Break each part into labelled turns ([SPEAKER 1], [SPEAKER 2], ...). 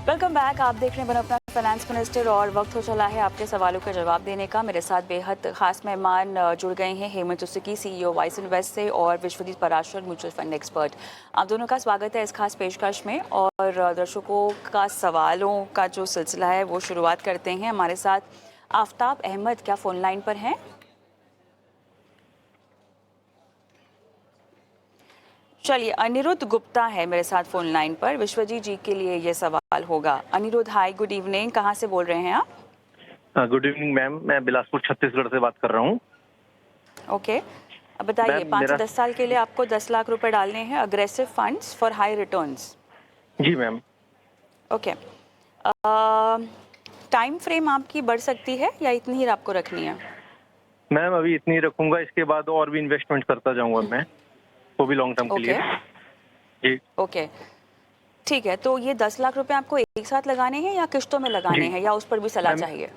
[SPEAKER 1] Welcome back. आप देख रहे हैं वन अपना फाइनेंस मिनिस्टर और वक्त हो चला है आपके सवालों का जवाब देने का। मेरे साथ बेहद खास मेहमान जुड़ गए हैं, Hemant Turki CEO wise invest से और Vishwajeet Parashar mutual fund expert. आप दोनों का स्वागत है इस खास पेशकश में। और दर्शकों का सवालों का जो सिलसिला है वो शुरुआत करते हैं। हमारे साथ आफ्ताब अहमद क्या फ़ोन लाइन पर हैं? चलिए, अनिरुद्ध गुप्ता है मेरे साथ फ़ोन लाइन पर। विश्वजीत जी के लिए ये सवाल होगा। अनिरुद्ध, हाय, गुड इवनिंग। कहाँ से बोल रहे हैं आप?
[SPEAKER 2] गुड इवनिंग मैम, मैं बिलासपुर छत्तीसगढ़ से बात कर रहा हूँ।
[SPEAKER 1] ओके, अब बताइए,
[SPEAKER 2] मैम
[SPEAKER 1] 5 से
[SPEAKER 2] मेरा
[SPEAKER 1] 10 साल के लिए आपको 10 लाख रुपए डालने हैं, aggressive funds for high returns.
[SPEAKER 2] जी मैम।
[SPEAKER 1] ओके, टाइम फ्रेम आपकी बढ़ सकती है या इतनी ही आपको रखनी है?
[SPEAKER 2] मैम अभी इतनी रखूंगा, इसके बाद और भी इन्वेस्टमेंट करता जाऊंगा मैं, वो भी लॉन्ग टर्म के लिए।
[SPEAKER 1] ओके
[SPEAKER 2] जी
[SPEAKER 1] ओके, ठीक है। तो ये 10 लाख रुपए आपको एक साथ लगाने हैं या किश्तों में लगाने
[SPEAKER 2] जी
[SPEAKER 1] हैं, या उस पर भी सलाह
[SPEAKER 2] मैम।
[SPEAKER 1] चाहिए?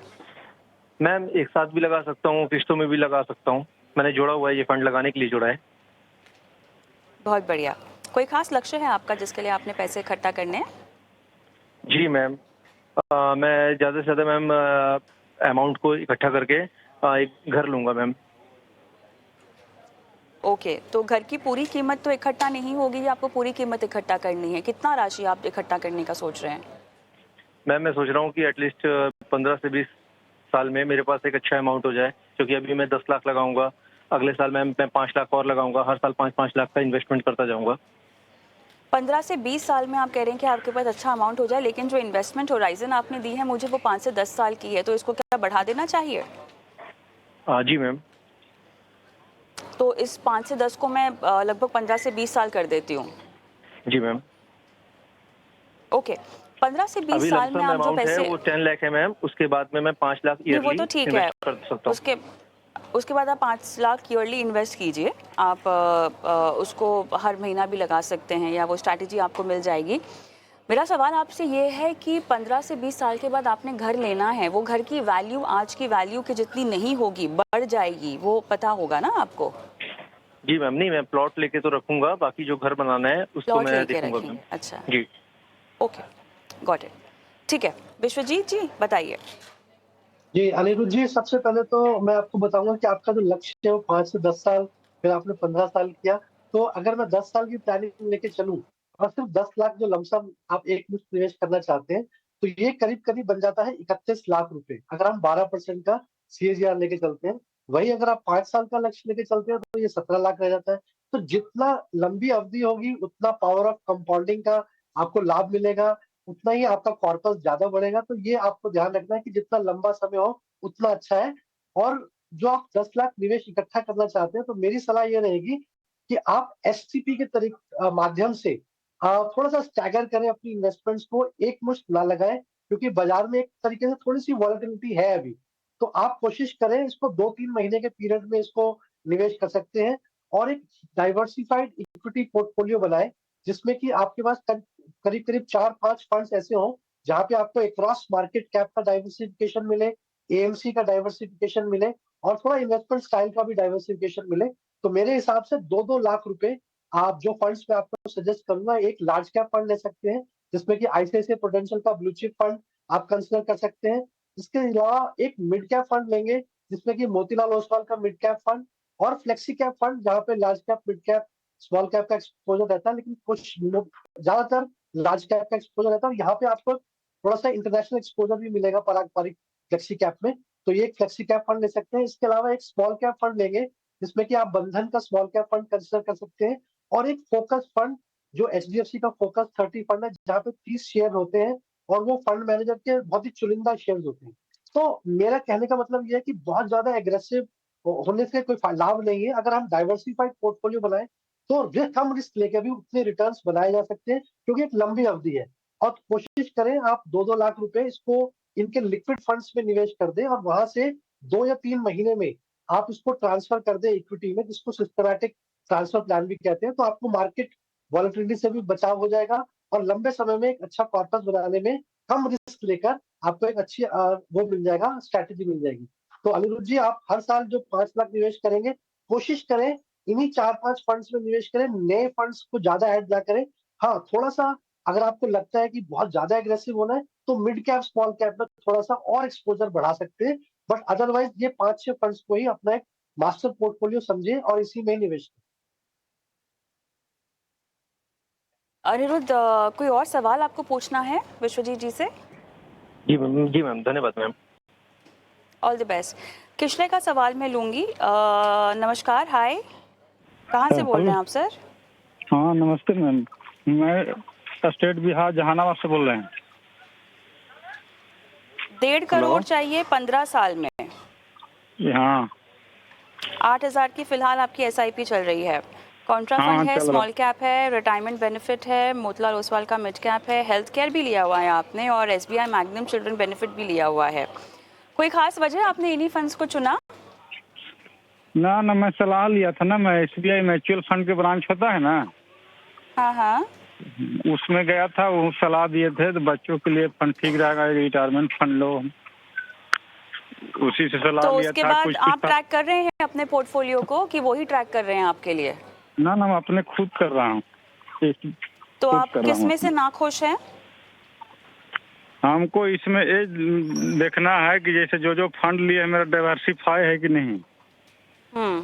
[SPEAKER 2] मैम एक साथ भी लगा सकता हूँ, किस्तों में भी लगा सकता हूँ। मैंने जोड़ा हुआ है, ये फंड लगाने के लिए जोड़ा है।
[SPEAKER 1] बहुत बढ़िया। कोई खास लक्ष्य है आपका जिसके लिए आपने पैसे इकट्ठा करने हैं?
[SPEAKER 2] जी मैम, मैं ज़्यादा से ज़्यादा मैम अमाउंट को इकट्ठा करके एक घर लूंगा मैम।
[SPEAKER 1] ओके, तो घर की पूरी कीमत तो इकट्ठा नहीं होगी या आपको पूरी कीमत इकट्ठा करनी है? कितना राशि आप इकट्ठा करने का सोच रहे हैं?
[SPEAKER 2] मैम मैं सोच रहा हूँ कि एटलीस्ट 15 से 20 साल में मेरे पास एक अच्छा अमाउंट हो जाए, क्योंकि अभी मैं 10 लाख लगाऊंगा, अगले साल मैं 5 लाख और लगाऊंगा, हर साल 5-5 लाख का इन्वेस्टमेंट करता जाऊंगा।
[SPEAKER 1] 15 से 20 साल में आप कह रहे हैं कि आपके पास अच्छा अमाउंट हो जाए, लेकिन जो इन्वेस्टमेंट होराइजन आपने दी है मुझे, वो 5 से 10 साल की है, तो इसको क्या बढ़ा देना चाहिए?
[SPEAKER 2] जी मैम।
[SPEAKER 1] तो इस 5 से 10 को मैं लगभग 15 से 20 साल कर देती हूँ।
[SPEAKER 2] जी मैम।
[SPEAKER 1] ओके, 15 से 20
[SPEAKER 2] अभी
[SPEAKER 1] साल में
[SPEAKER 2] लमसम
[SPEAKER 1] आप जो
[SPEAKER 2] अमाउंट है
[SPEAKER 1] पैसे,
[SPEAKER 2] वो 10 लाख है मैम, उसके बाद में मैं 5 लाख
[SPEAKER 1] नहीं वो
[SPEAKER 2] ईयरली
[SPEAKER 1] तो ठीक है,
[SPEAKER 2] इन्वेस्ट कर सकता हूँ।
[SPEAKER 1] उसके उसके बाद आप 5 लाख ईयरली इन्वेस्ट कीजिए। आप उसको हर महीना भी लगा सकते हैं या वो स्ट्रैटेजी आपको मिल जाएगी। मेरा सवाल आपसे ये है कि 15 से 20 साल के बाद आपने घर लेना है, वो घर की वैल्यू आज की वैल्यू की जितनी नहीं होगी, बढ़ जाएगी, वो पता होगा ना आपको?
[SPEAKER 2] जी मैम, नहीं मैं प्लॉट लेके तो रखूंगा, बाकी जो घर बनाना है उसको
[SPEAKER 1] प्लॉट
[SPEAKER 2] मैं
[SPEAKER 1] लेके
[SPEAKER 2] देखूंगा मैम।
[SPEAKER 1] रखेंगे, अच्छा।
[SPEAKER 2] जी
[SPEAKER 1] ओके, गॉट इट। ठीक है, विश्वजीत जी बताइए।
[SPEAKER 3] जी, अनिरुद्ध जी, सबसे पहले तो मैं आपको बताऊँगा कि आपका जो लक्ष्य है वो 5 से 10 साल, फिर आपने 15 साल किया। तो अगर मैं 10 साल की प्लानिंग लेके चलूँ और सिर्फ 10 लाख जो लमसम आप एकमुश्त निवेश करना चाहते हैं, तो ये करीब-करीब बन जाता है 31 लाख रुपए, अगर हम 12% का सीएजीआर लेके चलते हैं। वहीं अगर आप 5 साल का लक्ष्य लेके चलते हैं, तो ये 17 लाख रह जाता है। तो जितना लंबी अवधि होगी, उतना पावर ऑफ कंपाउंडिंग का आपको लाभ मिलेगा, उतना ही आपका कॉर्पस ज़्यादा बढ़ेगा। तो ये आपको ध्यान रखना है कि जितना लंबा समय हो, उतना अच्छा है। और जो आप 10 लाख निवेश इकट्ठा करना चाहते हैं, तो मेरी सलाह ये रहेगी कि आप एसटीपी के माध्यम से थोड़ा-सा स्टैगर करें अपनी इन्वेस्टमेंट्स को, एकमुश्त ना लगाएँ, क्योंकि बाज़ार में एक तरीके से थोड़ी-सी वॉलेटिलिटी है अभी। तो आप कोशिश करें, इसको 2-3 महीने के पीरियड में इसको निवेश कर सकते हैं और एक डाइवर्सिफाइड इक्विटी पोर्टफोलियो बनाएँ, जिसमें कि आपके पास करीब-करीब 4-5 फंड्स ऐसे हों, जहाँ पे आपको अक्रॉस मार्केट कैप का डाइवर्सिफिकेशन मिले, एएमसी का डाइवर्सिफिकेशन मिले और थोड़ा इन्वेस्टमेंट स्टाइल का भी डाइवर्सिफिकेशन मिले। तो मेरे हिसाब से 2-2 लाख रुपए आप जो फंड्स मैं आपको सजेस्ट करूँगा, एक लार्ज कैप फंड ले सकते हैं, जिसमें कि आईसीआईसीआई प्रूडेंशियल का ब्लू चिप फंड आप कंसीडर कर सकते हैं। इसके अलावा एक मिड कैप फंड लेंगे, जिसमें कि मोतीलाल ओसवाल का मिड कैप फंड और फ्लेक्सी कैप फंड, जहाँ पे large cap, mid cap, small cap का एक्सपोज़र रहता है, लेकिन कुछ लोग ज़्यादातर लार्ज कैप का एक्सपोज़र रहता है और यहाँ पे आपको थोड़ा-सा इंटरनेशनल एक्सपोज़र भी मिलेगा पारंपरिक फ्लेक्सी कैप में। तो ये एक फ्लेक्सी कैप फंड ले सकते हैं। इसके अलावा एक स्मॉल कैप फंड लेंगे, जिसमें कि आप बंधन का स्मॉल कैप फंड कंसीडर कर सकते हैं और एक फोकस फंड जो एचडीएफसी का फोकस 30 फंड है, जहाँ पे 30 शेयर होते हैं और वो फंड मैनेजर के बहुत ही चुनिंदा शेयर्स होते हैं। तो मेरा कहने का मतलब ये है कि बहुत ज़्यादा एग्रेसिव होने से कोई लाभ नहीं है। अगर हम डाइवर्सिफाइड पोर्टफोलियो बनाएँ, तो कम रिस्क लेके भी उतने रिटर्न्स बनाए जा सकते हैं, क्योंकि एक लंबी अवधि है। और कोशिश करें आप 2-2 लाख रुपए इसको इनके लिक्विड फंड्स में निवेश कर दें और वहाँ से 2 या 3 महीने में आप इसको ट्रांसफर कर दें इक्विटी में, जिसको सिस्टमैटिक ट्रांसफर प्लान भी कहते हैं। तो आपको मार्केट वॉलेटिलिटी से भी बचाव हो जाएगा और लंबे समय में एक अच्छा कॉर्पस बनाने में कम रिस्क लेकर आपको एक अच्छी वो मिल जाएगा, स्ट्रैटेजी मिल जाएगी। तो अनिरुद्ध जी, आप हर साल जो 5 लाख निवेश करेंगे, कोशिश करें इन्हीं 4-5 फंड्स में निवेश करें, नए फंड्स को ज़्यादा ऐड ना करें। हाँ, थोड़ा-सा अगर आपको लगता है कि बहुत ज़्यादा एग्रेसिव होना है, तो मिड कैप, स्मॉल कैप में थोड़ा-सा और एक्सपोज़र बढ़ा सकते हैं। बट अदरवाइज़ ये 5-6 फंड्स को ही अपना एक मास्टर पोर्टफोलियो समझें और इसी में ही निवेश करें।
[SPEAKER 1] अनिरुद्ध, कोई और सवाल आपको पूछना है विश्वजीत जी से?
[SPEAKER 2] जी मैम, धन्यवाद ma'am.
[SPEAKER 1] All the best. Kishlay का सवाल मैं लूँगी। नमस्कार, हाय, कहाँ से बोल रहे हैं आप सर?
[SPEAKER 4] हाँ नमस्ते मैम, मैं स्टेट बिहार जहानाबाद से बोल रहे हैं।
[SPEAKER 1] 1.5 करोड़ चाहिए 15 साल में।
[SPEAKER 4] हाँ
[SPEAKER 1] 8,000 की फिलहाल आपकी एसआईपी चल रही है। कॉन्ट्रा
[SPEAKER 4] हाँ
[SPEAKER 1] फंड है,
[SPEAKER 4] चल रहा।
[SPEAKER 1] स्मॉल कैप है, रिटायरमेंट बेनिफिट है, मोतीलाल ओसवाल का मिड कैप है, हेल्थ केयर भी लिया हुआ है आपने और एसबीआई मैग्नम चिल्ड्रन बेनिफिट भी लिया हुआ है। कोई खास वजह आपने इन्हीं फंड्स को चुना?
[SPEAKER 4] ना मैं सलाह लिया था ना, मैं एसबीआई म्यूचुअल फंड के ब्रांच होता है ना,
[SPEAKER 1] हाँ हाँ।
[SPEAKER 4] उसमें गया था, वो सलाह दिए थे तो बच्चों के लिए फंड ठीक रहेगा, रिटायरमेंट फंड लो, उसी से सलाह
[SPEAKER 1] तो
[SPEAKER 4] लिया
[SPEAKER 1] उसके
[SPEAKER 4] था।
[SPEAKER 1] बाद
[SPEAKER 4] कुछ
[SPEAKER 1] आप ट्रैक कर रहे हैं अपने पोर्टफोलियो को कि वो ही ट्रैक कर रहे हैं आपके लिए?
[SPEAKER 4] ना मैं अपने खुद कर रहा हूँ।
[SPEAKER 1] तो
[SPEAKER 4] खुद
[SPEAKER 1] आप
[SPEAKER 4] कर रहा
[SPEAKER 1] किस
[SPEAKER 4] हूँ।
[SPEAKER 1] में से नाखुश हैं?
[SPEAKER 4] हमको इसमें ये देखना है कि जैसे जो फंड लिए मेरा डाइवर्सिफाई है कि नहीं।
[SPEAKER 1] हम्म।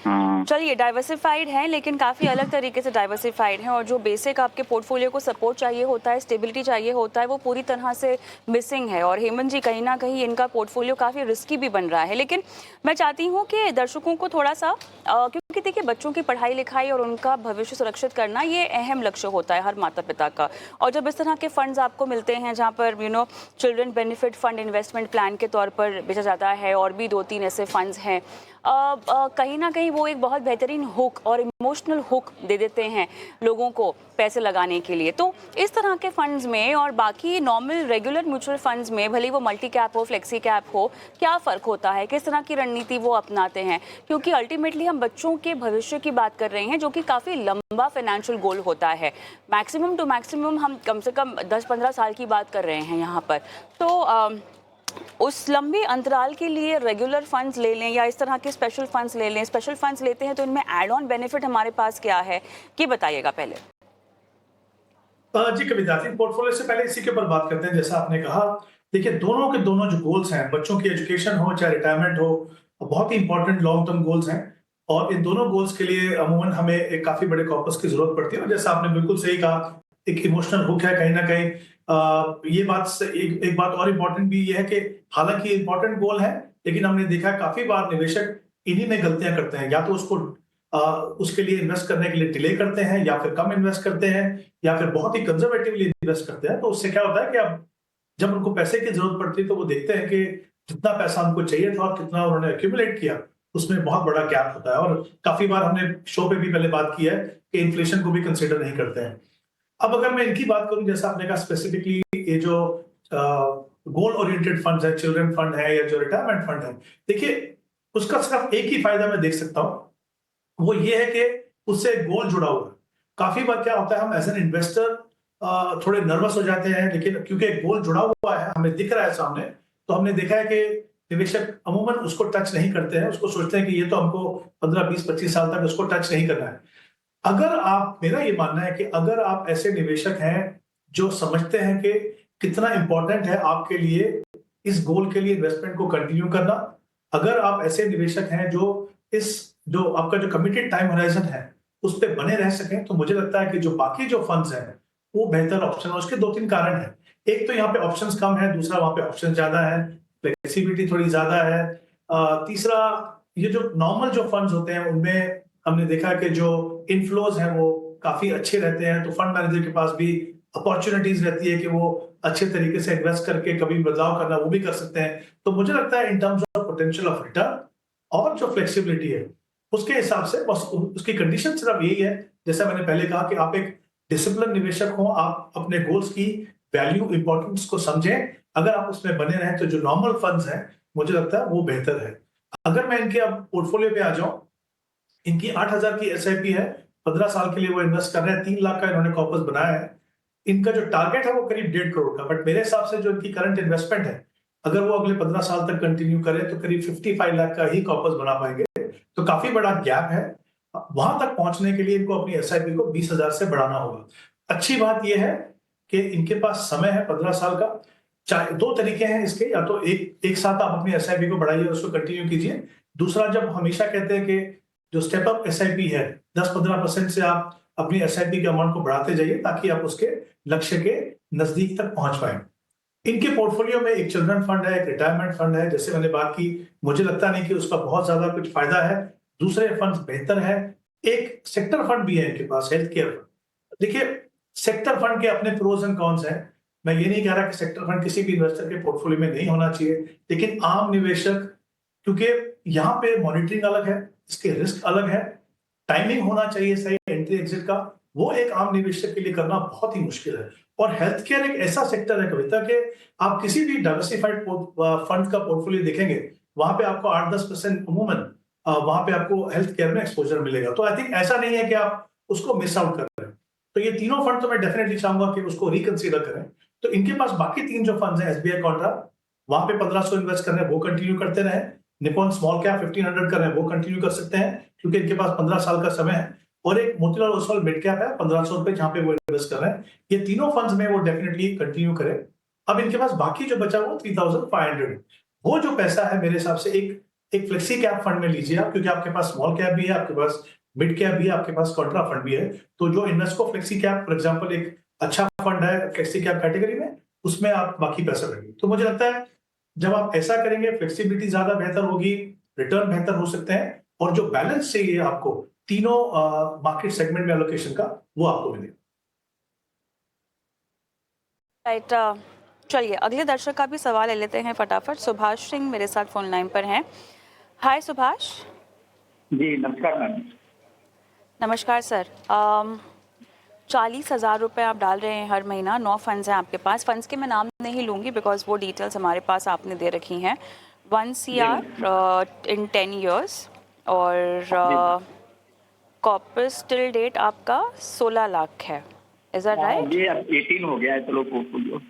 [SPEAKER 4] हाँ
[SPEAKER 1] चलिए, डाइवर्सिफाइड हैं लेकिन काफ़ी अलग तरीके से डाइवर्सिफाइड हैं और जो बेसिक आपके पोर्टफोलियो को सपोर्ट चाहिए होता है, स्टेबिलिटी चाहिए होता है, वो पूरी तरह से मिसिंग है। और हेमंत जी, कहीं ना कहीं इनका पोर्टफोलियो काफ़ी रिस्की भी बन रहा है। लेकिन मैं चाहती हूँ कि दर्शकों को थोड़ा सा क्योंकि देखिए, बच्चों की पढ़ाई लिखाई और उनका भविष्य सुरक्षित करना ये अहम लक्ष्य होता है हर माता पिता का। और जब इस तरह के फंड्स आपको मिलते हैं जहाँ पर children benefit fund investment plan के तौर पर बेचा जाता है और भी 2-3 ऐसे फंड्स हैं, कहीं ना कहीं वो एक बहुत बेहतरीन हुक और इमोशनल हुक दे देते हैं लोगों को पैसे लगाने के लिए। तो इस तरह के फंड्स में और बाकी नॉर्मल रेगुलर म्यूचुअल फंड्स में, भले वो मल्टी कैप हो, फ्लेक्सी कैप हो, क्या फ़र्क होता है? किस तरह की रणनीति वो अपनाते हैं? क्योंकि अल्टीमेटली हम बच्चों के भविष्य की बात कर रहे हैं जो कि काफ़ी लंबा फाइनेंशियल गोल होता है। मैक्सिमम टू मैक्सिमम हम कम से कम 10-15 साल की बात कर रहे हैं यहाँ पर। तो उस लंबे अंतराल के लिए रेगुलर फंड्स ले लें या इस तरह के स्पेशल फंड्स ले लें? स्पेशल फंड्स लेते हैं तो इनमें एड ऑन बेनिफिट हमारे पास क्या है, ये बताइएगा पहले।
[SPEAKER 5] जी कविता जी, पोर्टफोलियो से पहले इसी के ऊपर बात करते हैं। जैसा आपने कहा, देखिए दोनों के दोनों जो गोल्स हैं, बच्चों की एजुकेशन हो चाहे रिटायरमेंट हो, बहुत ही इंपॉर्टेंट लॉन्ग टर्म गोल्स हैं। और इन दोनों गोल्स के लिए अमूमन हमें एक काफी बड़े कॉर्पस की जरूरत पड़ती है। और जैसा आपने बिल्कुल सही कहा, एक इमोशनल हुक है कहीं ना कहीं। ये बात से एक बात और इम्पोर्टेंट भी ये है कि हालांकि इम्पोर्टेंट गोल है, लेकिन हमने देखा काफी बार निवेशक इन्हीं में गलतियां करते हैं। या तो उसके लिए इन्वेस्ट करने के लिए डिले करते हैं, या फिर कम इन्वेस्ट करते हैं, या फिर बहुत ही कंजर्वेटिवली इन्वेस्ट करते हैं। तो उससे क्या होता है कि अब जब उनको पैसे की जरूरत पड़ती है तो वो देखते हैं कि जितना पैसा उनको चाहिए था और कितना उन्होंने एक्यूमुलेट किया, उसमें बहुत बड़ा गैप होता है। और काफी बार हमने शो पे भी पहले बात की है कि इन्फ्लेशन को भी कंसिडर नहीं करते हैं। अब अगर मैं इनकी बात करूं, जैसा आपने कहा स्पेसिफिकली, ये जो गोल ओरिएंटेड फंड है, चिल्ड्रन फंड है या जो रिटायरमेंट फंड है, देखिए उसका सिर्फ एक ही फायदा मैं देख सकता हूं, वो ये है कि उससे गोल जुड़ा हुआ है। काफी बार क्या होता है, हम एज एन इन्वेस्टर थोड़े नर्वस हो जाते हैं, लेकिन क्योंकि एक गोल जुड़ा हुआ है, हमें दिख रहा है सामने, तो हमने देखा है कि निवेशक अमूमन उसको टच नहीं करते हैं। उसको सोचते हैं कि ये तो हमको 15, 20, 25 साल तक उसको टच नहीं करना है। अगर आप, मेरा ये मानना है कि अगर आप ऐसे निवेशक हैं जो समझते हैं कि कितना इंपॉर्टेंट है आपके लिए इस गोल के लिए इन्वेस्टमेंट को कंटिन्यू करना, अगर आप ऐसे निवेशक हैं जो आपका जो कमिटेड टाइम होराइजन है उस पर बने रह सकें, तो मुझे लगता है कि जो बाकी जो फंड्स हैं वो बेहतर ऑप्शन है। उसके 2-3 कारण हैं। एक तो यहाँ पे ऑप्शंस कम है, दूसरा वहां पे ऑप्शन ज्यादा है, फ्लेक्सिबिलिटी थोड़ी ज्यादा है। तीसरा, ये जो नॉर्मल जो फंड्स होते हैं उनमें हमने देखा कि जो इनफ्लोज हैं वो काफी अच्छे रहते हैं, तो फंड मैनेजर के पास भी अपॉर्चुनिटीज रहती है कि वो अच्छे तरीके से इन्वेस्ट करके कभी बदलाव करना वो भी कर सकते हैं। तो मुझे लगता है in terms of potential of return और जो फ्लेक्सिबिलिटी है उसके हिसाब से बस उसकी कंडीशन सिर्फ यही है, जैसा मैंने पहले कहा, कि आप एक डिसिप्लिन निवेशक हो, आप अपने गोल्स की वैल्यू इंपॉर्टेंस को समझें। अगर आप उसमें बने रहें तो जो नॉर्मल फंड्स हैं मुझे लगता है वो बेहतर है। अगर मैं इनके अब पोर्टफोलियो पे आ जाऊं, इनकी 8,000 की एसआईपी है, 15 साल के लिए वो इन्वेस्ट कर रहे हैं, 3 लाख का इन्होंने कॉर्पस बनाया है। इनका जो टारगेट है वो करीब 1.5 करोड़ का, बट मेरे हिसाब से जो इनकी करंट इन्वेस्टमेंट है, अगर वो अगले 15 साल तक कंटिन्यू करें तो करीब 55 लाख का ही कॉर्पस बना पाएंगे। तो काफी बड़ा गैप है। वहां तक पहुंचने के लिए इनको अपनी एसआईपी को 20,000 से बढ़ाना होगा। अच्छी बात यह है कि इनके पास समय है 15 साल का। चाहे 2 तरीके हैं इसके, या तो एक साथ आप अपनी एसआईपी को बढ़ाइए, उसको कंटिन्यू कीजिए। दूसरा, जब हमेशा कहते हैं कि जो स्टेप अप एसआईपी है, 10-15% से आप अपनी एसआईपी के अमाउंट को बढ़ाते जाइए ताकि आप उसके लक्ष्य के नजदीक तक पहुंच पाए। इनके पोर्टफोलियो में एक चिल्ड्रन फंड है, एक रिटायरमेंट फंड है, जैसे मैंने बात की, मुझे लगता नहीं कि उसका बहुत ज्यादा कुछ फायदा है। दूसरे फंड बेहतर है। एक सेक्टर फंड भी है इनके पास, हेल्थ केयर फंड। देखिए, सेक्टर फंड के अपने प्रोज एंड कॉन्स हैं। मैं ये नहीं कह रहा कि सेक्टर फंड किसी भी इन्वेस्टर के पोर्टफोलियो में नहीं होना चाहिए, लेकिन आम निवेशक, क्योंकि यहाँ पे मॉनिटरिंग अलग है, इसके रिस्क अलग है, टाइमिंग होना चाहिए सही एंट्री एग्जिट का, वो एक आम निवेशक के लिए करना बहुत ही मुश्किल है। और हेल्थ केयर एक ऐसा सेक्टर है कविता के, आप किसी भी डाइवर्सिफाइड फंड का पोर्टफोलियो देखेंगे, वहां पे आपको 8-10% अमूमन वहां पे आपको हेल्थ केयर में एक्सपोजर मिलेगा। तो आई थिंक ऐसा नहीं है कि आप उसको मिस आउट कर रहे हैं। तो ये तीनों फंड तो मैं डेफिनेटली चाहूंगा कि उसको रिकंसीडर करें। तो इनके पास बाकी 3 जो फंड है, एसबीआई कॉन्ट्रा, वहां पे 1500 इन्वेस्ट कर रहे हैं, वो कंटिन्यू करते रहे। निपॉन स्मॉल कैप 1500 कर रहे हैं, वो कंटिन्यू कर सकते हैं क्योंकि इनके पास 15 साल का समय है। और एक मोतीलाल ओसवाल मिड कैप है 1500 रुपए, जहां पे वो इन्वेस्ट कर रहे हैं। ये तीनों फंड्स में वो डेफिनेटली कंटिन्यू करें। अब इनके पास बाकी जो बचा वो 3500, वो जो पैसा है मेरे हिसाब से एक फ्लेक्सी कैप फंड में लीजिए आप, क्योंकि आपके पास स्मॉल कैप भी है, आपके पास मिड कैप भी है, आपके पास कॉन्ट्रा फंड भी है। तो जो Invesco flexi cap for example एक अच्छा फंड है फ्लेक्सी कैप कैटेगरी में, उसमें आप बाकी पैसा रखिए। तो मुझे लगता है जब आप ऐसा करेंगे, फ्लेक्सिबिलिटी ज्यादा बेहतर होगी, रिटर्न बेहतर हो सकते हैं, और जो बैलेंस चाहिए आपको तीनों मार्केट सेगमेंट में एलोकेशन का, वो आपको मिलेगा।
[SPEAKER 1] राइट, चलिए अगले दर्शक का भी सवाल ले लेते हैं फटाफट। सुभाष सिंह मेरे साथ फोन लाइन पर हैं। हाय सुभाष।
[SPEAKER 6] जी नमस्कार मैम।
[SPEAKER 1] नमस्कार सर। 40,000 रुपये आप डाल रहे हैं हर महीना, 9 फंड्स हैं आपके पास। फंड्स के मैं नाम नहीं लूँगी बिकॉज वो डिटेल्स हमारे पास आपने दे रखी हैं। 1 CR इन 10 years, और कॉर्पस टिल डेट आपका 16 लाख है। Is that right?
[SPEAKER 6] ये अब 18 हो गया है, चलो पोर्टफोलियो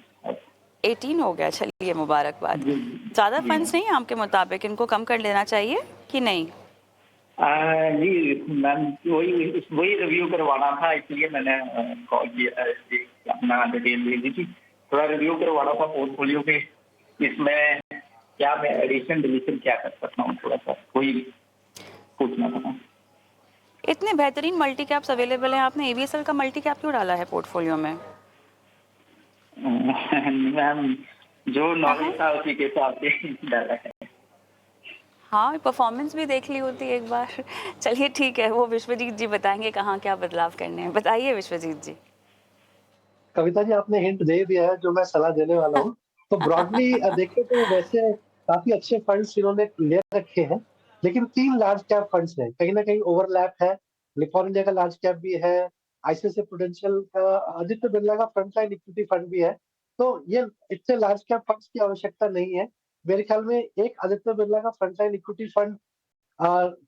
[SPEAKER 1] 18 हो गया, चलिए मुबारकबाद।
[SPEAKER 6] जी,
[SPEAKER 1] ज़्यादा
[SPEAKER 6] जी।
[SPEAKER 1] फंड्स नहीं हैं आपके मुताबिक, इनको कम कर लेना चाहिए कि नहीं?
[SPEAKER 6] जी मैम, वही रिव्यू करवाना था, इसलिए मैंने कॉल किया, अपना डिटेल दे दी थी। थोड़ा रिव्यू करवाना था पोर्टफोलियो पे, इसमें क्या मैं एडिशन डिलीशन क्या कर सकता हूँ, थोड़ा सा वही पूछना था।
[SPEAKER 1] इतने बेहतरीन मल्टी कैप्स अवेलेबल हैं, आपने एवीएसएल का मल्टी कैप क्यों डाला है पोर्टफोलियो में?
[SPEAKER 6] मैम जो नॉलेज था उसी के हिसाब से डाला है।
[SPEAKER 1] हाँ, परफॉर्मेंस भी देख ली होती एक बार। चलिए ठीक है, वो विश्वजीत जी बताएंगे कहाँ क्या बदलाव करने हैं। बताइए विश्वजीत जी।
[SPEAKER 3] कविता जी, आपने हिंट दे दिया है जो मैं सलाह देने वाला हूँ। तो ब्रॉडली देखें तो वैसे काफी अच्छे फंड्स इन्होंने ले रखे हैं, लेकिन 3 लार्ज कैप फंड्स हैं। कहीं ना कहीं ओवरलैप है। निपॉन इंडिया का लार्ज कैप भी है, आईसीआईसीआई प्रूडेंशियल का, आदित्य बिरला का फ्रंटलाइन इक्विटी फंड भी है। तो ये इतने लार्ज कैप फंड्स की आवश्यकता नहीं है। मेरे ख्याल में एक आदित्य बिरला का फ्रंटलाइन इक्विटी फंड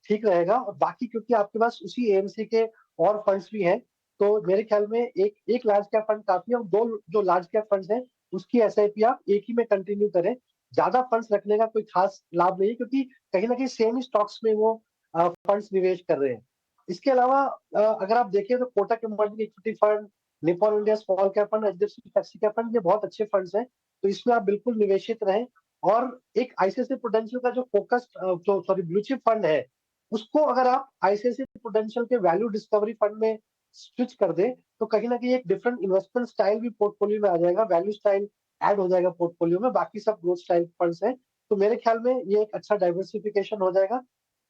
[SPEAKER 3] ठीक रहेगा, और बाकी क्योंकि आपके पास उसी एएमसी के और फंड्स भी हैं, तो मेरे ख्याल में एक लार्ज कैप फंड काफी है, और 2 जो लार्ज कैप फंड्स हैं उसकी एसआईपी आप एक ही में कंटिन्यू करें। ज्यादा फंड्स रखने का कोई खास लाभ नहीं है, क्योंकि कहीं ना कहीं सेम ही स्टॉक्स में वो फंड्स निवेश कर रहे हैं। इसके अलावा अगर आप देखें तो Kotak emerging equity fund, Nippon India small cap fund, HDFC flexi cap fund, ये बहुत अच्छे फंड्स हैं। तो इसमें आप बिल्कुल निवेशित रहें। और एक आईसीआईसीआई प्रूडेंशियल का जो फोकस्ड जो सॉरी ब्लू चिप फंड है, उसको अगर आप आईसीआईसीआई प्रूडेंशियल के वैल्यू डिस्कवरी फंड में स्विच कर दें, तो कहीं ना कहीं एक डिफरेंट इन्वेस्टमेंट स्टाइल भी पोर्टफोलियो में आ जाएगा, वैल्यू स्टाइल ऐड हो जाएगा पोर्टफोलियो में, बाकी सब ग्रोथ स्टाइल फंड्स हैं। तो मेरे ख्याल में ये एक अच्छा डाइवर्सिफिकेशन हो जाएगा।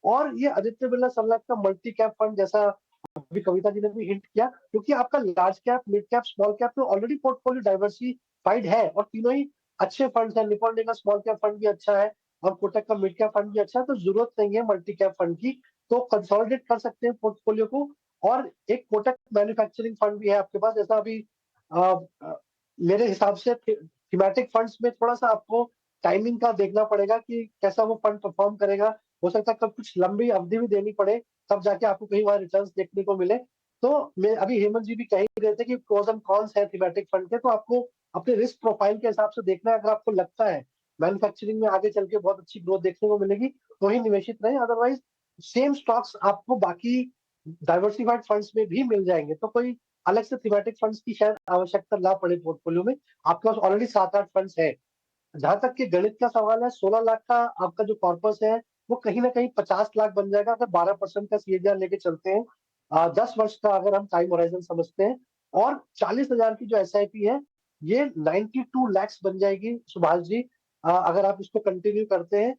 [SPEAKER 3] और ये आदित्य बिरला सन लाइफ का मल्टी कैप फंड, जैसा अभी कविता जी ने भी हिंट किया, क्योंकि आपका large cap, mid cap, small cap में ऑलरेडी पोर्टफोलियो डाइवर्सिफाइड है, और तीनों ही अच्छे फंड्स हैं। निपॉन इंडिया का स्मॉल कैप फंड भी अच्छा है, और कोटक का मिड कैप फंड भी अच्छा है। तो जरूरत नहीं है मल्टी कैप फंड की, तो कंसोलिडेट कर सकते हैं पोर्टफोलियो को। और एक कोटक मैन्युफैक्चरिंग फंड भी है आपके पास, जैसा अभी अ, अ, मेरे हिसाब से थीमेटिक फंड्स में थोड़ा सा आपको टाइमिंग का देखना पड़ेगा कि कैसा वो फंड परफॉर्म करेगा। हो सकता है कब कुछ लंबी अवधि भी देनी पड़े, तब जाके आपको कहीं वहां रिटर्न्स देखने को मिले। तो मैं अभी हेमंत जी भी कह ही रहे थे कि प्रोस एंड कॉन्स है थीमेटिक फंड के, तो आपको अपने रिस्क प्रोफाइल के हिसाब से देखना है। अगर आपको लगता है मैन्युफैक्चरिंग में आगे चल के बहुत अच्छी ग्रोथ देखने को मिलेगी, तो ही निवेशित रहें। अदरवाइज सेम स्टॉक्स आपको बाकी डाइवर्सिफाइड फंड्स में भी मिल जाएंगे, तो कोई अलग से थीमेटिक फंड्स की शायद आवश्यकता ना पड़े पोर्टफोलियो में। आपके पास ऑलरेडी 7-8 फंड्स है। जहां तक कि गणित का सवाल है, 16 लाख का आपका जो कॉर्पस है वो कहीं ना कहीं 50 लाख बन जाएगा अगर 12% का सीएजीआर लेके चलते हैं। 10 वर्ष का अगर हम टाइम होराइजन समझते हैं, और 40,000 की जो एसआईपी है ये 92 लैक्स बन जाएगी सुभाष जी। अगर आप इसको कंटिन्यू करते हैं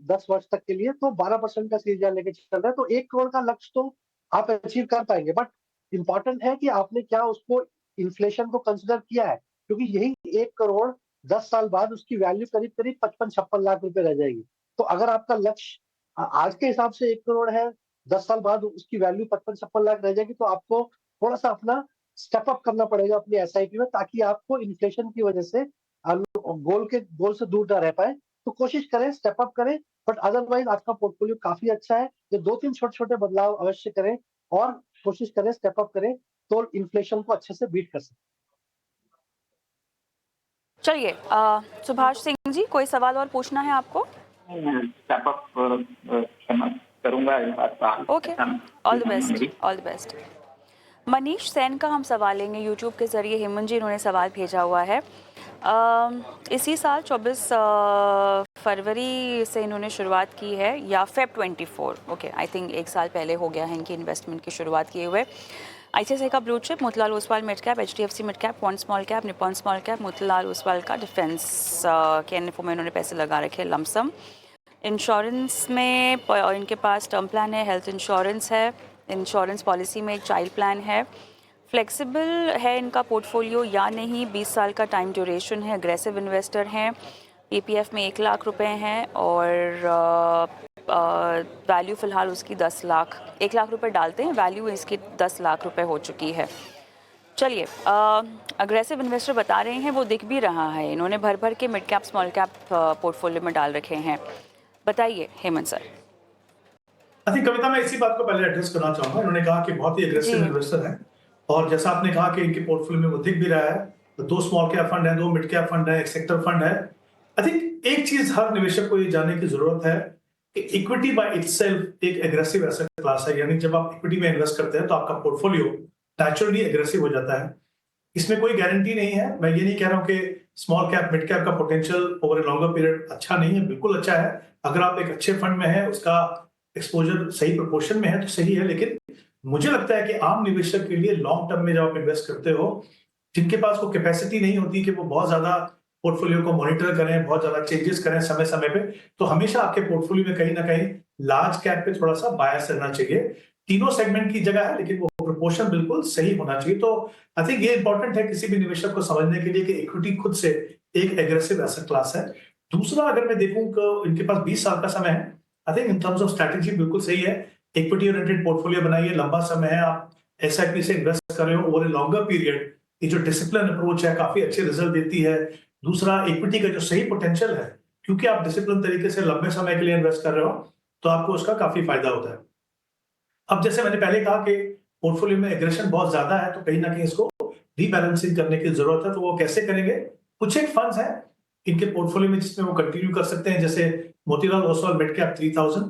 [SPEAKER 3] 10 वर्ष तक के लिए, तो 12% का सीएजीआर लेके चल रहा है, तो 1 करोड़ का लक्ष्य तो आप अचीव कर पाएंगे। बट इंपॉर्टेंट है कि आपने क्या उसको इन्फ्लेशन को कंसिडर किया है, क्योंकि यही 1 करोड़ 10 साल बाद उसकी वैल्यू करीब करीब 55-56 लाख रुपए रह जाएगी। तो अगर आपका लक्ष्य आज के हिसाब से 1 करोड़ है, 10 साल बाद उसकी वैल्यू 55-56 लाख रह जाएगी, तो आपको थोड़ा सा अपना स्टेप अप करना पड़ेगा अपनी एसआईपी में, ताकि आपको इन्फ्लेशन की वजह से गोल से दूर ना रह पाए। तो कोशिश करें, स्टेप अप करें, बट अदरवाइज आपका पोर्टफोलियो काफी अच्छा है। ये 2-3 छोटे-छोटे बदलाव अवश्य करें और कोशिश करें, स्टेप अप करें, तो इन्फ्लेशन को अच्छे से बीट कर सकें।
[SPEAKER 1] चलिए सुभाष सिंह जी, कोई सवाल और पूछना है आपको?
[SPEAKER 6] स्टेप अप करूंगा इस बात का।
[SPEAKER 1] Okay, all the best, all the best. Manish Sen का हम सवाल लेंगे यूट्यूब के ज़रिए। हेमंत जी इन्होंने सवाल भेजा हुआ है। इसी साल 24 फरवरी से इन्होंने शुरुआत की है, या फेब 24, ओके, आई थिंक 1 साल पहले हो गया है इनकी इन्वेस्टमेंट की शुरुआत किए हुए। आईसीआईसीआई का blue chip, Motilal Oswal mid cap, HDFC mid cap, quant small cap, Nippon small cap, Motilal Oswal का डिफेंस के एनएफओ में इन्होंने पैसे लगा रखे, लमसम। इंश्योरेंस में इनके पास टर्म प्लान है, हेल्थ इंश्योरेंस है, इंश्योरेंस पॉलिसी में एक चाइल्ड प्लान है। फ्लेक्सिबल है इनका पोर्टफोलियो या नहीं, 20 साल का टाइम ड्यूरेशन है, अग्रेसिव इन्वेस्टर हैं। पीपीएफ में 1 लाख रुपए हैं और वैल्यू फ़िलहाल उसकी 10 लाख, 1 लाख रुपए डालते हैं, वैल्यू इसकी 10 लाख रुपए हो चुकी है। चलिए, अग्रेसिव इन्वेस्टर बता रहे हैं, वो दिख भी रहा है, इन्होंने भर भर के mid cap small cap portfolio में डाल रखे हैं। बताइए हेमंत सर।
[SPEAKER 5] आई थिंक कविता, मैं इसी बात को पहले एड्रेस करना चाहूंगा। इन्होंने कहा कि बहुत ही एग्रेसिव इन्वेस्टर हैं, और जैसा आपने कहा कि इनके पोर्टफोलियो में वो दिख भी रहा है, तो 2 स्मॉल कैप फंड है, 2 मिड कैप फंड है, 1 सेक्टर फंड है। आई थिंक एक चीज हर निवेशक को ये जानने की जरूरत है कि इक्विटी बाय इटसेल्फ एक एग्रेसिव एसेट क्लास है, यानी जब आप इक्विटी में इन्वेस्ट करते हैं तो आपका पोर्टफोलियो नेचुरली एग्रेसिव हो जाता है। इसमें कोई गारंटी नहीं है। मैं ये नहीं कह रहा हूं कि स्मॉल कैप मिड कैप का potential over a longer period अच्छा नहीं है, बिल्कुल अच्छा है। अगर आप एक अच्छे फंड में है, उसका एक्सपोजर सही प्रोपोर्शन में है तो सही है, लेकिन मुझे लगता है कि आम निवेशक के लिए लॉन्ग टर्म में जब आप इन्वेस्ट करते हो, जिनके पास वो कैपेसिटी नहीं होती कि वो बहुत ज्यादा पोर्टफोलियो को मॉनिटर करें, बहुत ज्यादा चेंजेस करें समय समय पे, तो हमेशा आपके पोर्टफोलियो में कहीं ना कहीं लार्ज कैप पे थोड़ा सा बायस रहना चाहिए। तीनों सेगमेंट की जगह है, लेकिन वो प्रोपोर्शन बिल्कुल सही होना चाहिए। तो आई थिंक ये इंपॉर्टेंट है किसी भी निवेशक को समझने के लिए कि इक्विटी खुद से एक एग्रेसिव एसेट क्लास है। दूसरा, अगर मैं देखूं कि इनके पास 20 साल का समय है, I think in terms of strategy बिल्कुल सही है। इक्विटी ओरिएंटेड पोर्टफोलियो बनाइए, लंबा समय है, आप एसआईपी से इन्वेस्ट कर रहे हो ओवर ए लॉन्गर पीरियड, ये जो डिसिप्लिन अप्रोच है काफी अच्छे रिजल्ट देती है। दूसरा, इक्विटी का जो सही पोटेंशियल है, क्योंकि आप डिसिप्लिन तरीके से लंबे समय के लिए इन्वेस्ट कर रहे हो, तो आपको उसका काफी फायदा होता है। अब जैसे मैंने पहले कहा कि पोर्टफोलियो में एग्रेशन बहुत ज्यादा है, तो कहीं ना कहीं इसको रीबैलेंसिंग करने की जरूरत है। तो वो कैसे करेंगे? कुछ एक फंड्स हैं इनके पोर्टफोलियो में जिसमें वो कंटिन्यू कर सकते हैं, जैसे Motilal Oswal mid cap 3000,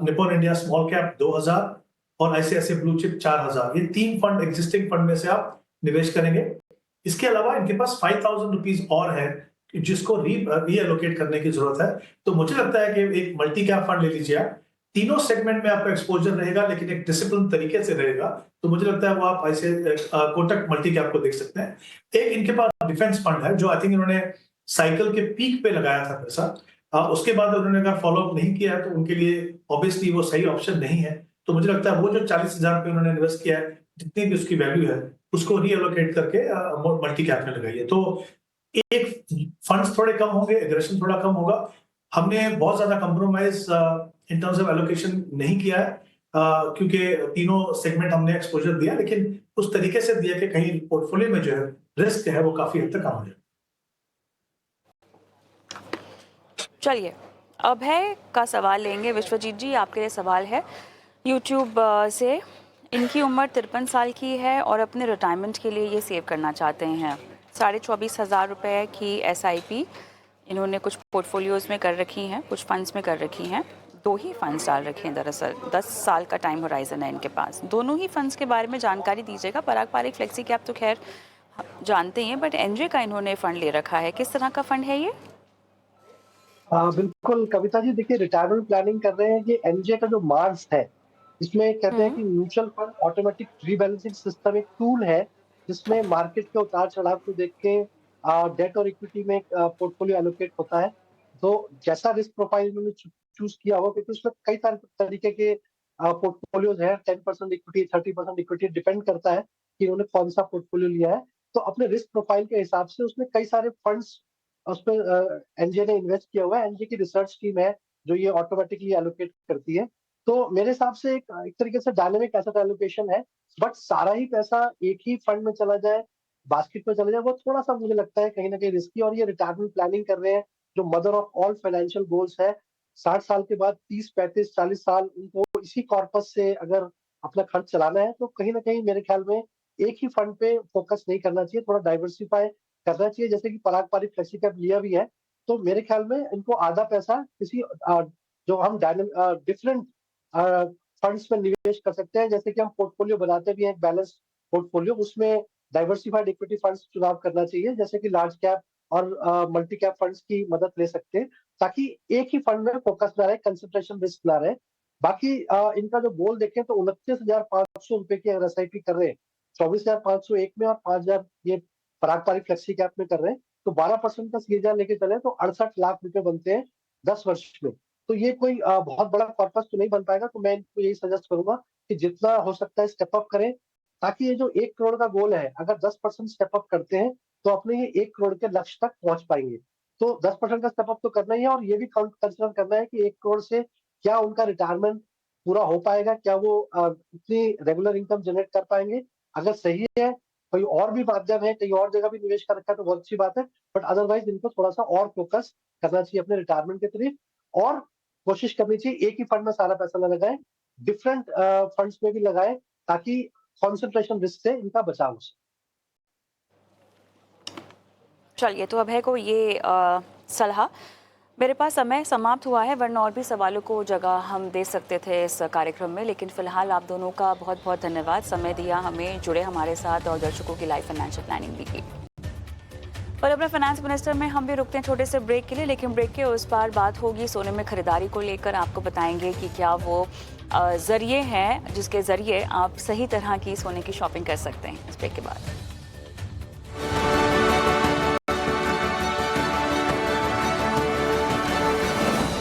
[SPEAKER 5] Nippon India small cap 2000 और आईसीआईसीआई ब्लू चिप 4000। ये 3 फंड एग्जिस्टिंग फंड में से आप निवेश करेंगे। इसके अलावा इनके पास 5000 रुपीज और है जिसको रीएलोकेट करने की जरूरत है। तो मुझे लगता है कि एक मल्टी कैप फंड ले लीजिए आप। तीनों सेगमेंट में आपका एक्सपोजर रहेगा, लेकिन एक डिसिप्लिन तरीके से रहेगा। तो मुझे लगता है वो आप ऐसे कोटक मल्टी कैप को देख सकते हैं। एक इनके पास डिफेंस फंड है जो आई थिंक इन्होंने साइकिल के पीक पे लगाया था पैसा, उसके बाद उन्होंने अगर फॉलोअप नहीं किया है तो उनके लिए ऑब्वियसली वो सही ऑप्शन नहीं है। तो मुझे लगता है वो जो 40,000 पे उन्होंने इन्वेस्ट किया है, जितनी भी उसकी वैल्यू है, उसको रीएलोकेट करके मल्टी कैप में लगाइए। तो एक फंड्स थोड़े कम होंगे, एग्रेशन थोड़ा कम होगा। हमने बहुत ज्यादा compromise in terms of allocation नहीं किया है, क्योंकि तीनों सेगमेंट हमने एक्सपोजर दिया, लेकिन उस तरीके से दिया कि कहीं पोर्टफोलियो में जो है रिस्क है वो काफी हद तक कम हो जाए।
[SPEAKER 1] चलिए, अभय का सवाल लेंगे। विश्वजीत जी, आपके लिए सवाल है यूट्यूब से। इनकी उम्र 53 साल की है और अपने रिटायरमेंट के लिए ये सेव करना चाहते हैं। 24,500 रुपये की एसआईपी इन्होंने कुछ पोर्टफोलियोज़ में कर रखी हैं, कुछ फंड्स में कर रखी हैं। दो ही फंड्स डाल रखे हैं दरअसल, 10 साल का टाइम होराइजन है इनके पास। दोनों ही फंड्स के बारे में जानकारी दीजिएगा। पराग पारिक फ्लेक्सी कैप तो खैर जानते हैं, बट एनजे का इन्होंने फंड ले रखा है, किस तरह का फंड है ये?
[SPEAKER 3] बिल्कुल कविता जी, देखिए रिटायरमेंट प्लानिंग कर रहे हैं। ये एनजे का जो मार्स है, इसमें कहते हैं कि mutual fund automatic rebalancing system एक टूल है जिसमें मार्केट के उतार चढ़ाव को देख के डेट और इक्विटी में पोर्टफोलियो एलोकेट होता है। तो जैसा रिस्क प्रोफाइल इन्होंने चूज किया हुआ, क्योंकि उसमें कई सारे तरीके के पोर्टफोलियोज हैं, 10% इक्विटी, 30% इक्विटी, डिपेंड करता है कि उन्होंने कौन सा पोर्टफोलियो लिया है। तो अपने रिस्क प्रोफाइल के हिसाब से उसमें कई सारे फंड्स उसमें एनजे ने इन्वेस्ट किया हुआ है। एनजे की रिसर्च टीम है जो ये ऑटोमेटिकली एलोकेट करती है। तो मेरे हिसाब से एक तरीके से डायनेमिक एसेट एलोकेशन है, बट सारा ही पैसा एक ही फंड में चला जाए, बास्केट में चला जाए, वो थोड़ा सा मुझे लगता है कहीं ना कहीं रिस्की। और ये रिटायरमेंट प्लानिंग कर रहे हैं, जो mother of all financial goals है। 60 साल के बाद 30, 35, 40 साल उनको इसी कॉर्पस से अगर अपना खर्च चलाना है, तो कहीं ना कहीं मेरे ख्याल में एक ही फंड पे फोकस नहीं करना चाहिए, थोड़ा डाइवर्सिफाई करना चाहिए। जैसे कि पराग पारिक फ्लेक्सी कैप लिया भी है, तो मेरे ख्याल में इनको आधा पैसा किसी जो हम डिफरेंट फंड्स में निवेश कर सकते हैं। जैसे कि हम पोर्टफोलियो बनाते भी हैं, एक बैलेंस पोर्टफोलियो, उसमें डाइवर्सिफाइड इक्विटी फंड्स चुनाव करना चाहिए, जैसे कि लार्ज कैप और मल्टी कैप फंड्स की मदद ले सकते हैं, ताकि एक ही फंड में फोकस ना रहे, कंसंट्रेशन रिस्क ना रहे। बाकी इनका जो गोल देखें तो 29,500 रुपए की अगर एसआईपी कर रहे हैं, 24,500 एक में और 5,000 ये पराग पारिक फ्लेक्सी कैप में कर रहे हैं, तो 12% का सीएजीआर लेके चले तो 68 लाख रुपए बनते हैं 10 वर्ष में। तो ये कोई बहुत बड़ा कॉर्पस तो नहीं बन पाएगा। तो मैं इनको यही सजेस्ट करूंगा कि जितना हो सकता है स्टेप अप करें, ताकि ये जो 1 करोड़ का गोल है, अगर 10% स्टेप अप करते हैं तो अपने ये 1 करोड़ के लक्ष्य तक पहुंच पाएंगे। तो 10% का स्टेप अप तो करना ही है, और ये भी कंसिडर करना है कि 1 करोड़ से क्या उनका रिटायरमेंट पूरा हो पाएगा, क्या वो इतनी रेगुलर इनकम जनरेट कर पाएंगे। अगर सही है, कोई और भी माध्यम है, कहीं और जगह भी निवेश कर रखा है, तो बहुत अच्छी बात है। बट अदरवाइज इनको थोड़ा सा और फोकस करना चाहिए अपने रिटायरमेंट की तरफ, और कोशिश करनी चाहिए एक ही फंड में सारा पैसा न लगाएं, डिफरेंट फंड्स में भी लगाएं, ताकि कॉन्सेंट्रेशन रिस्क से इनका बचाव हो सके।
[SPEAKER 1] चलिए, तो अब है को ये सलाह। मेरे पास समय समाप्त हुआ है, वरना और भी सवालों को जगह हम दे सकते थे इस कार्यक्रम में, लेकिन फिलहाल आप दोनों का बहुत बहुत धन्यवाद, समय दिया हमें, जुड़े हमारे साथ और दर्शकों की लाइव फाइनेंशियल प्लानिंग भी की। और अपने फाइनेंस मिनिस्टर में हम भी रुकते हैं छोटे से ब्रेक के लिए, लेकिन ब्रेक के उस पार बात होगी सोने में खरीदारी को लेकर। आपको बताएंगे कि क्या वो जरिए हैं जिसके ज़रिए आप सही तरह की सोने की शॉपिंग कर सकते हैं। इस ब्रेक के बाद